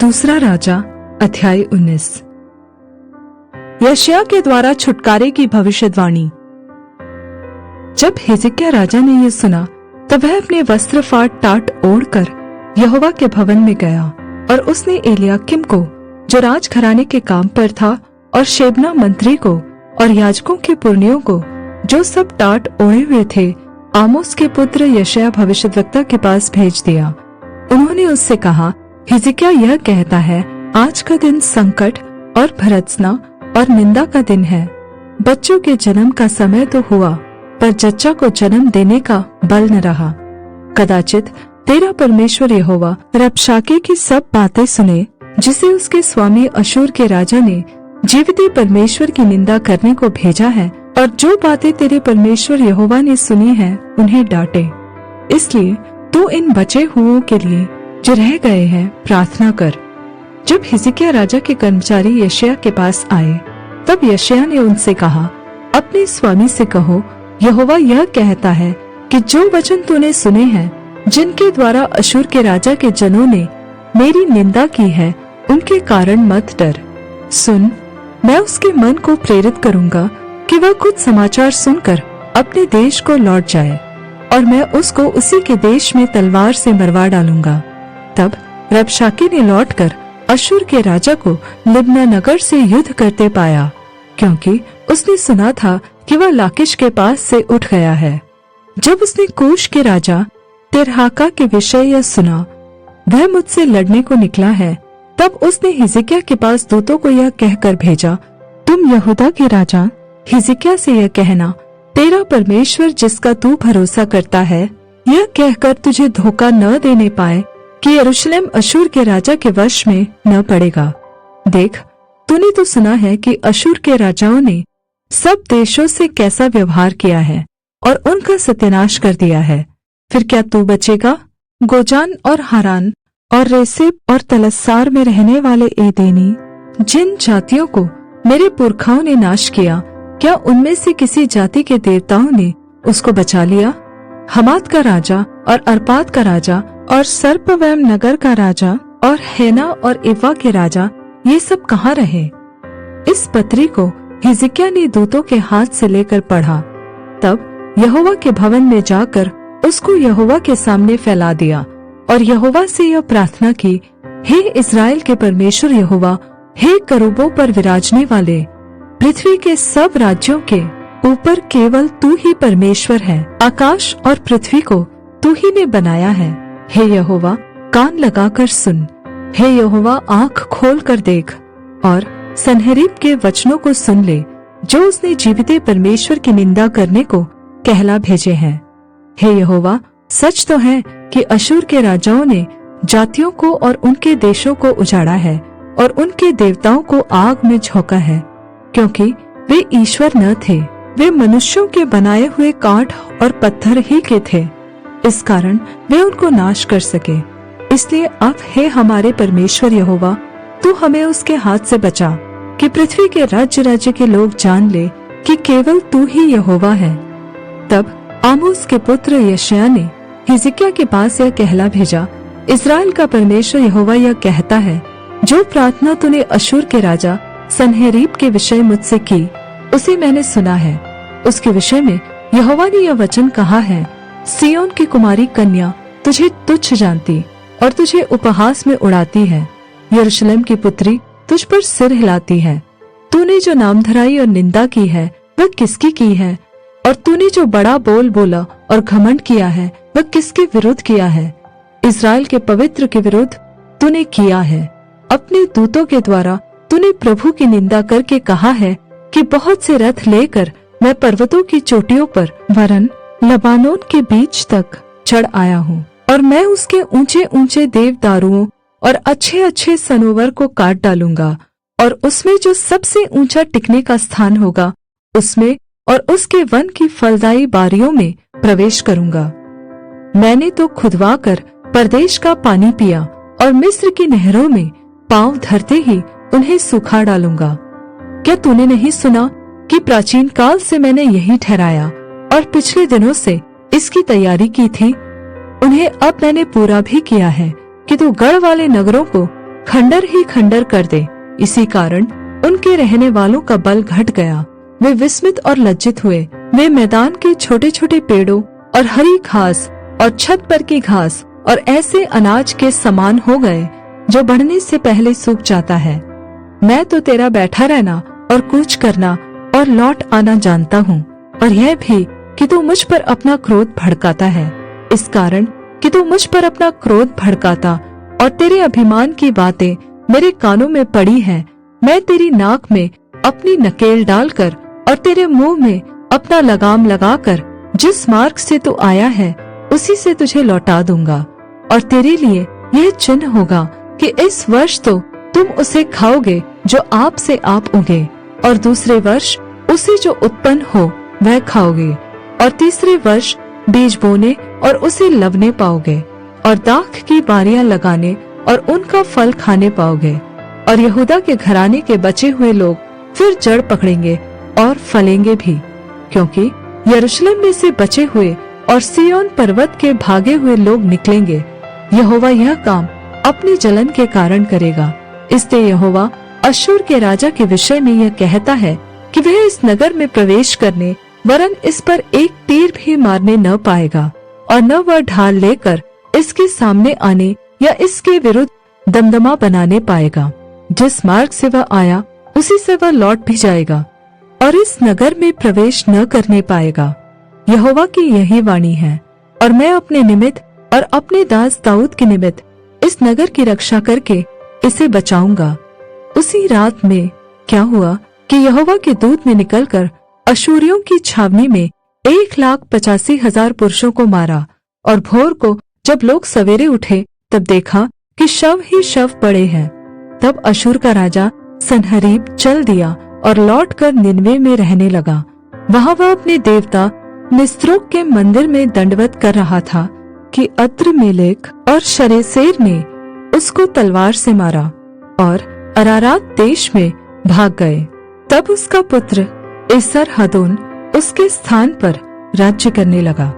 दूसरा राजा अध्याय 19। यशायाह के द्वारा छुटकारे की भविष्यवाणी। जब हिजकिय्याह राजा ने यह सुना तब वह अपने वस्त्र फाड़ टाट ओढ़कर यहोवा के भवन में गया, और उसने एलियाकीम को जो राजघराने के काम पर था, और शेबना मंत्री को और याजकों के पुरनियों को जो सब टाट ओढ़े हुए थे, आमोस के पुत्र यशायाह भविष्यद्वक्ता के पास भेज दिया। उन्होंने उससे कहा, हिजकिय्याह यह कहता है, आज का दिन संकट और भर्त्सना और निंदा का दिन है। बच्चों के जन्म का समय तो हुआ, पर जच्चा को जन्म देने का बल न रहा। कदाचित तेरा परमेश्वर यहोवा रबशाके की सब बातें सुने, जिसे उसके स्वामी अशूर के राजा ने जीविते परमेश्वर की निंदा करने को भेजा है, और जो बातें तेरे परमेश्वर यहोवा ने सुनी है उन्हें डांटे। इसलिए तू इन बचे हुओं के लिए जो रह गए हैं प्रार्थना कर। जब हिजकिय्याह राजा के कर्मचारी यशायाह के पास आए, तब यशायाह ने उनसे कहा, अपने स्वामी से कहो, यहोवा यह कहता है कि जो वचन तूने सुने हैं, जिनके द्वारा अशूर के राजा के जनों ने मेरी निंदा की है, उनके कारण मत डर। सुन, मैं उसके मन को प्रेरित करूंगा कि वह कुछ समाचार सुनकर अपने देश को लौट जाए, और मैं उसको उसी के देश में तलवार से मरवा डालूंगा। तब रबशाके ने लौटकर अशूर के राजा को लिब्ना नगर से युद्ध करते पाया, क्योंकि उसने सुना था कि वह लाकिश के पास से उठ गया है। जब उसने कूश के राजा तिर्हाका के विषय यह सुना, वह मुझसे लड़ने को निकला है, तब उसने हिजकिय्याह के पास दूतों को यह कहकर भेजा, तुम यहूदा के राजा हिजकिय्याह से यह कहना, तेरा परमेश्वर जिसका तू भरोसा करता है, यह कहकर तुझे धोखा न देने पाए कि यरूशलेम अशूर के राजा के वश में न पड़ेगा। देख, तूने तो सुना है कि अशूर के राजाओं ने सब देशों से कैसा व्यवहार किया है और उनका सत्यानाश कर दिया है। फिर क्या तू बचेगा? गोजान और हारान और रेसेप और तलस्सार में रहने वाले एदेनी, जिन जातियों को मेरे पुरखाओं ने नाश किया, क्या उनमें से किसी जाति के देवताओं ने उसको बचा लिया? हमात का राजा और अर्पाद का राजा और सर्पवैम नगर का राजा और हेना और इवा के राजा, ये सब कहाँ रहे? इस पत्री को हिजकिय्याह ने दूतों के हाथ से लेकर पढ़ा, तब यहोवा के भवन में जाकर उसको यहोवा के सामने फैला दिया, और यहोवा से यह प्रार्थना की, हे इस्राएल के परमेश्वर यहोवा, हे करूबों पर विराजने वाले, पृथ्वी के सब राज्यों के ऊपर केवल तू ही परमेश्वर है। आकाश और पृथ्वी को तू ही ने बनाया है। हे यहोवा, कान लगाकर सुन। हे यहोवा, आँख खोल कर देख और सन्हेरीब के वचनों को सुन ले, जो उसने जीविते परमेश्वर की निंदा करने को कहला भेजे हैं। हे यहोवा, सच तो है कि अशूर के राजाओं ने जातियों को और उनके देशों को उजाड़ा है, और उनके देवताओं को आग में झोंका है, क्योंकि वे ईश्वर न थे, वे मनुष्यों के बनाए हुए काठ और पत्थर ही के थे। इस कारण वे उनको नाश कर सके। इसलिए अब हे हमारे परमेश्वर यहोवा, तू हमें उसके हाथ से बचा, कि पृथ्वी के राज्य राज्य के लोग जान ले कि केवल तू ही यहोवा है। तब आमोस के पुत्र यशायाह ने हिजकिय्याह के पास यह कहला भेजा, इस्राएल का परमेश्वर यहोवा यह कहता है, जो प्रार्थना तूने अशूर के राजा सन्हेरीब के विषय मुझसे की, उसे मैंने सुना है। उसके विषय में यहोवा ने यह वचन कहा है, सिय्योन की कुमारी कन्या तुझे तुच्छ जानती और तुझे उपहास में उड़ाती है। यरूशलेम की पुत्री तुझ पर सिर हिलाती है। तूने जो नामधराई और निंदा की है, वह किसकी की है? और तूने जो बड़ा बोल बोला और घमंड किया है, वह किसके विरुद्ध किया है? इस्राएल के पवित्र के विरुद्ध तूने किया है। अपने दूतों के द्वारा तूने प्रभु की निंदा करके कहा है कि बहुत से रथ लेकर मैं पर्वतों की चोटियों पर वरन लबानोन के बीच तक चढ़ आया हूँ, और मैं उसके ऊंचे ऊंचे देवदारुओं और अच्छे अच्छे सनोवर को काट डालूंगा, और उसमें जो सबसे ऊंचा टिकने का स्थान होगा, उसमें और उसके वन की फलदायी बारियों में प्रवेश करूंगा। मैंने तो खुदवा कर परदेश का पानी पिया, और मिस्र की नहरों में पांव धरते ही उन्हें सुखा डालूंगा। क्या तूने नहीं सुना कि प्राचीन काल से मैंने यही ठहराया और पिछले दिनों से इसकी तैयारी की थी? उन्हें अब मैंने पूरा भी किया है कि तू गढ़ वाले नगरों को खंडर ही खंडर कर दे। इसी कारण उनके रहने वालों का बल घट गया। वे विस्मित और लज्जित हुए। वे मैदान के छोटे छोटे पेड़ों और हरी घास और छत पर की घास और ऐसे अनाज के समान हो गए जो बढ़ने से पहले सूख जाता है। मैं तो तेरा बैठा रहना और कूच करना और लौट आना जानता हूँ, और यह भी कि तू मुझ पर अपना क्रोध भड़काता है। इस कारण कि तू मुझ पर अपना क्रोध भड़काता और तेरे अभिमान की बातें मेरे कानों में पड़ी हैं, मैं तेरी नाक में अपनी नकेल डालकर और तेरे मुंह में अपना लगाम लगाकर जिस मार्ग से तू आया है उसी से तुझे लौटा दूंगा। और तेरे लिए यह चिन्ह होगा कि इस वर्ष तो तुम उसे खाओगे जो आप से आप उगे, और दूसरे वर्ष उसे जो उत्पन्न हो वह खाओगे, और तीसरे वर्ष बीज बोने और उसे लवने पाओगे, और दाख की बारियां लगाने और उनका फल खाने पाओगे। और यहूदा के घराने के बचे हुए लोग फिर जड़ पकड़ेंगे और फलेंगे भी, क्योंकि यरूशलेम में से बचे हुए और सिय्योन पर्वत के भागे हुए लोग निकलेंगे। यहोवा यह काम अपनी जलन के कारण करेगा। इसलिए यहोवा अश्शूर के राजा के विषय में यह कहता है कि वह इस नगर में प्रवेश करने वरन इस पर एक तीर भी मारने न पाएगा, और न वह ढाल लेकर इसके सामने आने या इसके विरुद्ध दमदमा बनाने पाएगा। जिस मार्ग से वह आया उसी से वह लौट भी जाएगा और इस नगर में प्रवेश न करने पाएगा। यहोवा की यही वाणी है। और मैं अपने निमित्त और अपने दास दाऊद के निमित्त इस नगर की रक्षा करके इसे बचाऊंगा। उसी रात में क्या हुआ कि यहोवा के दूत ने निकलकर अशूरियों की छावनी में 1,85,000 पुरुषों को मारा। और भोर को जब लोग सवेरे उठे तब देखा कि शव ही शव पड़े हैं। तब अशूर का राजा सन्हरीब चल दिया और लौटकर निनवे में रहने लगा। वहां वह अपने देवता निस्रोक के मंदिर में दंडवत कर रहा था कि अद्रमेलेक और शरेसेर ने उसको तलवार से मारा और अरारात देश में भाग गए। तब उसका पुत्र एसर हदोन उसके स्थान पर राज्य करने लगा।